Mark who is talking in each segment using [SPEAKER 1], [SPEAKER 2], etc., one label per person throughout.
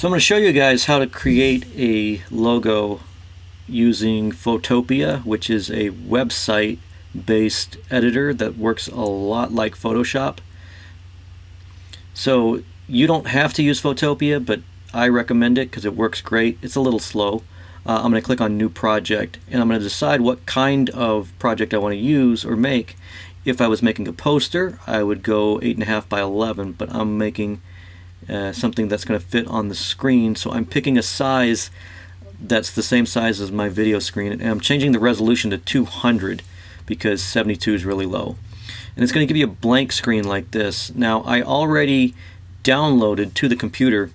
[SPEAKER 1] So I'm going to show you guys how to create a logo using Photopea, which is a website based editor that works a lot like Photoshop. So you don't have to use Photopea, but I recommend it because it works great. It's a little slow. I'm going to click on New Project, and I'm going to decide what kind of project I want to use or make. If I was making a poster, I would go 8.5 by 11, but I'm making something that's going to fit on the screen, so I'm picking a size that's the same size as my video screen, and I'm changing the resolution to 200 because 72 is really low. And it's going to give you a blank screen like this. Now, I already downloaded to the computer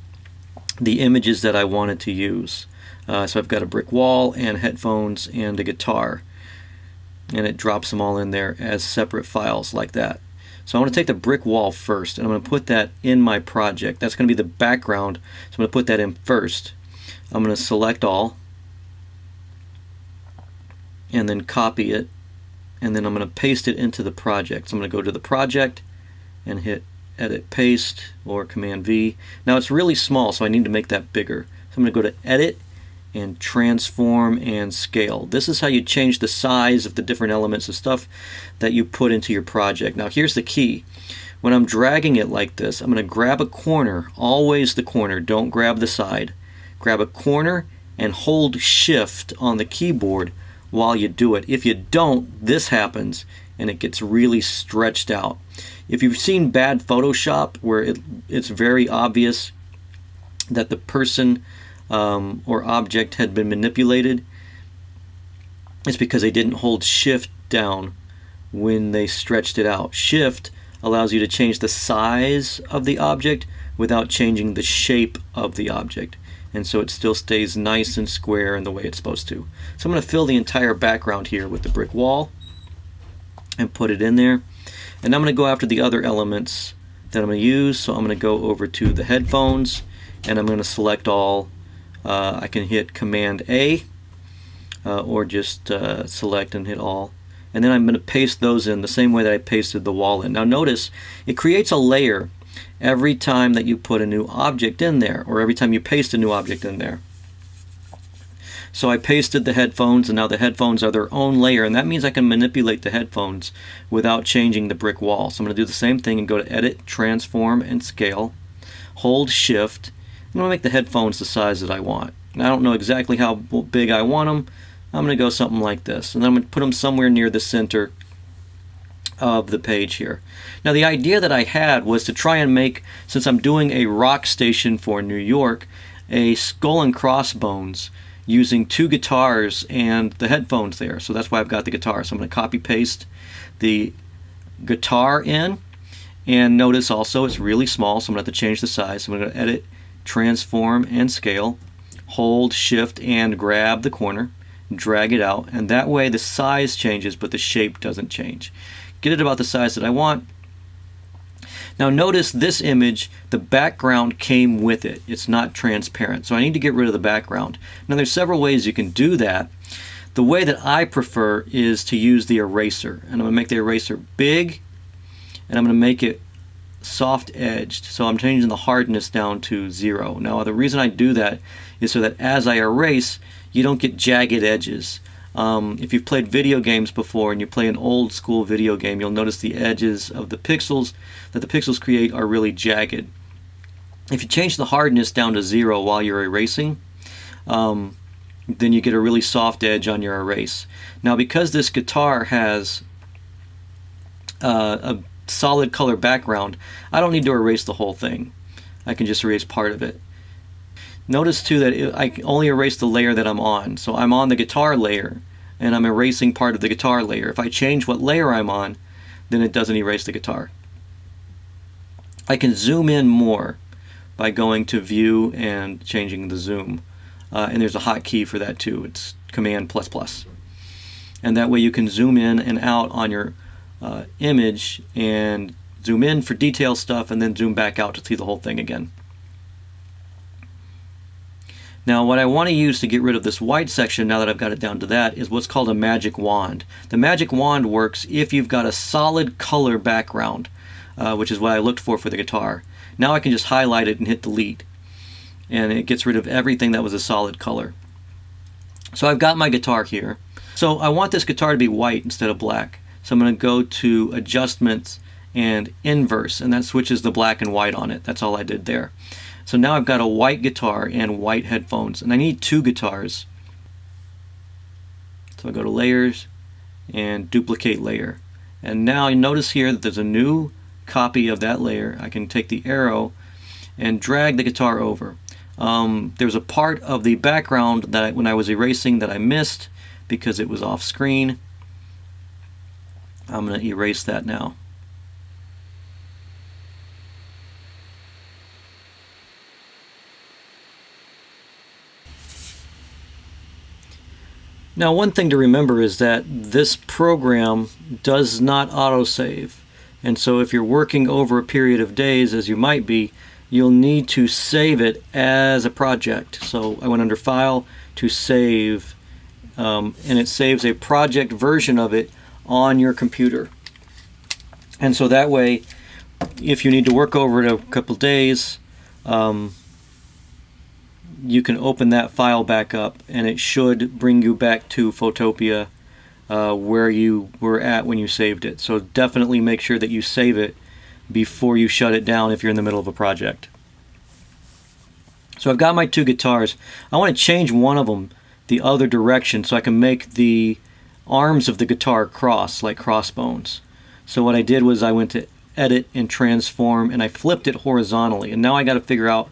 [SPEAKER 1] the images that I wanted to use. So I've got a brick wall and headphones and a guitar, and it drops them all in there as separate files like that. So I want to take the brick wall first, and I'm going to put that in my project. That's going to be the background, so I'm going to put that in first. I'm going to select all, and then copy it, and then I'm going to paste it into the project. So I'm going to go to the project and hit Edit Paste or Command V. Now it's really small, so I need to make that bigger. So I'm going to go to Edit and Transform and Scale. This is how you change the size of the different elements of stuff that you put into your project. Now here's the key. When I'm dragging it like this, I'm going to grab a corner, always the corner, don't grab the side. Grab a corner and hold Shift on the keyboard while you do it. If you don't, this happens and it gets really stretched out. If you've seen bad Photoshop where it's very obvious that the person or object had been manipulated, it's because they didn't hold Shift down when they stretched it out. Shift allows you to change the size of the object without changing the shape of the object, and so it still stays nice and square in the way it's supposed to. So I'm going to fill the entire background here with the brick wall and put it in there, and I'm going to go after the other elements that I'm going to use. So I'm going to go over to the headphones, and I'm going to select all. I can hit Command A or just select and hit all, and then I'm going to paste those in the same way that I pasted the wall in. Now notice it creates a layer every time that you put a new object in there, or every time you paste a new object in there. So I pasted the headphones, and now the headphones are their own layer, and that means I can manipulate the headphones without changing the brick wall. So I'm going to do the same thing and go to Edit, Transform, and Scale. Hold Shift. I'm going to make the headphones the size that I want. And I don't know exactly how big I want them. I'm going to go something like this, and then I'm going to put them somewhere near the center of the page here. Now the idea that I had was to try and make, since I'm doing a rock station for New York, a skull and crossbones using two guitars and the headphones there. So that's why I've got the guitar. So I'm going to copy paste the guitar in, and notice also it's really small, so I'm going to have to change the size. So I'm going to Edit, Transform, and Scale. Hold Shift and grab the corner, drag it out, and that way the size changes but the shape doesn't change. Get it about the size that I want. Now notice this image, the background came with it. It's not transparent, so I need to get rid of the background. Now there's several ways you can do that. The way that I prefer is to use the eraser, and I'm going to make the eraser big, and I'm going to make it soft edged, so I'm changing the hardness down to 0. Now the reason I do that is so that as I erase, you don't get jagged edges. If you've played video games before and you play an old school video game, you'll notice the edges of the pixels that the pixels create are really jagged. If you change the hardness down to 0 while you're erasing, then you get a really soft edge on your erase. Now because this guitar has a solid color background, I don't need to erase the whole thing. I can just erase part of it. Notice too that I only erase the layer that I'm on. So I'm on the guitar layer, and I'm erasing part of the guitar layer. If I change what layer I'm on, then it doesn't erase the guitar. I can zoom in more by going to View and changing the zoom. And there's a hotkey for that too. It's Command++. And that way you can zoom in and out on your image and zoom in for detail stuff and then zoom back out to see the whole thing again. Now what I want to use to get rid of this white section, now that I've got it down to that, is what's called a magic wand. The magic wand works if you've got a solid color background, which is what I looked for the guitar. Now I can just highlight it and hit delete. and it gets rid of everything that was a solid color. So I've got my guitar here. So I want this guitar to be white instead of black. So I'm going to go to Adjustments and Inverse, and that switches the black and white on it. That's all I did there. So now I've got a white guitar and white headphones, and I need two guitars. So I go to Layers and Duplicate Layer. And now you notice here that there's a new copy of that layer. I can take the arrow and drag the guitar over. There's a part of the background that when I was erasing that I missed because it was off screen. I'm going to erase that now. Now, one thing to remember is that this program does not autosave. And so if you're working over a period of days, as you might be, you'll need to save it as a project. So I went under File to Save, and it saves a project version of it on your computer. And so that way, if you need to work over it a couple days, you can open that file back up, and it should bring you back to Photopea where you were at when you saved it. So definitely make sure that you save it before you shut it down if you're in the middle of a project. So I've got my two guitars. I want to change one of them the other direction so I can make the arms of the guitar cross like crossbones. So what I did was I went to Edit and Transform, and I flipped it horizontally, and now I got to figure out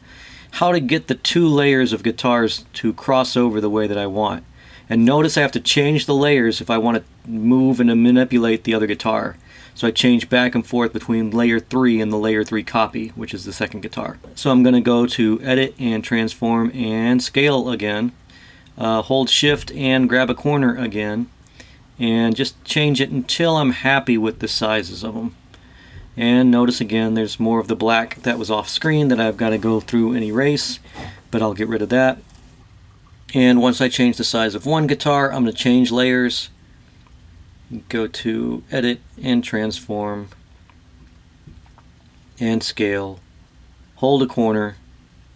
[SPEAKER 1] how to get the two layers of guitars to cross over the way that I want. And notice I have to change the layers if I want to move and manipulate the other guitar. So I change back and forth between layer 3 and the layer 3 copy, which is the second guitar. So I'm going to go to Edit and Transform and Scale again. Hold Shift and grab a corner again. And just change it until I'm happy with the sizes of them. And notice again there's more of the black that was off screen that I've got to go through and erase, but I'll get rid of that. And once I change the size of one guitar, I'm going to change layers, go to Edit and Transform and Scale, hold a corner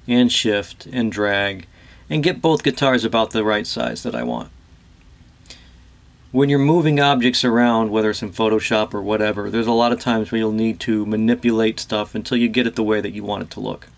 [SPEAKER 1] and Shift and drag, and get both guitars about the right size that I want. When you're moving objects around, whether it's in Photoshop or whatever, there's a lot of times where you'll need to manipulate stuff until you get it the way that you want it to look.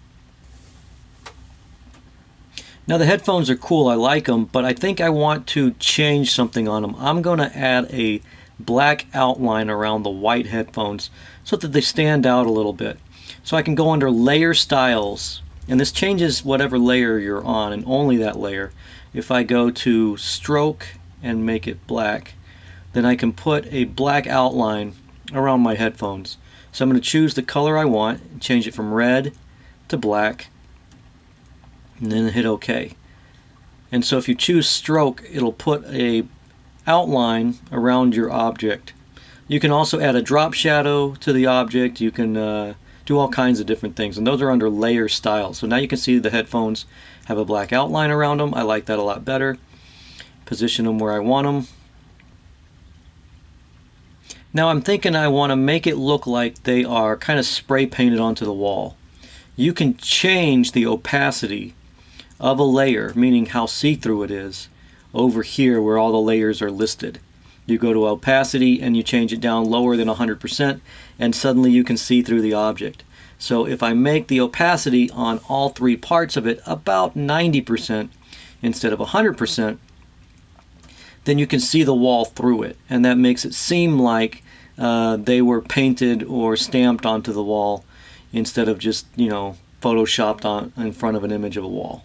[SPEAKER 1] Now the headphones are cool, I like them, but I think I want to change something on them. I'm going to add a black outline around the white headphones so that they stand out a little bit. So I can go under Layer Styles, and this changes whatever layer you're on and only that layer. If I go to Stroke and make it black, then I can put a black outline around my headphones. So I'm going to choose the color I want and change it from red to black, and then hit OK. And so if you choose Stroke, it'll put a outline around your object. You can also add a drop shadow to the object. You can do all kinds of different things, and those are under Layer Style. So now you can see the headphones have a black outline around them. I like that a lot better. Position them where I want them. Now I'm thinking I want to make it look like they are kind of spray painted onto the wall. You can change the opacity of a layer, meaning how see-through it is, over here where all the layers are listed. You go to opacity and you change it down lower than 100%, and suddenly you can see through the object. So if I make the opacity on all three parts of it about 90% instead of 100%, then you can see the wall through it, and that makes it seem like they were painted or stamped onto the wall instead of just, photoshopped on in front of an image of a wall.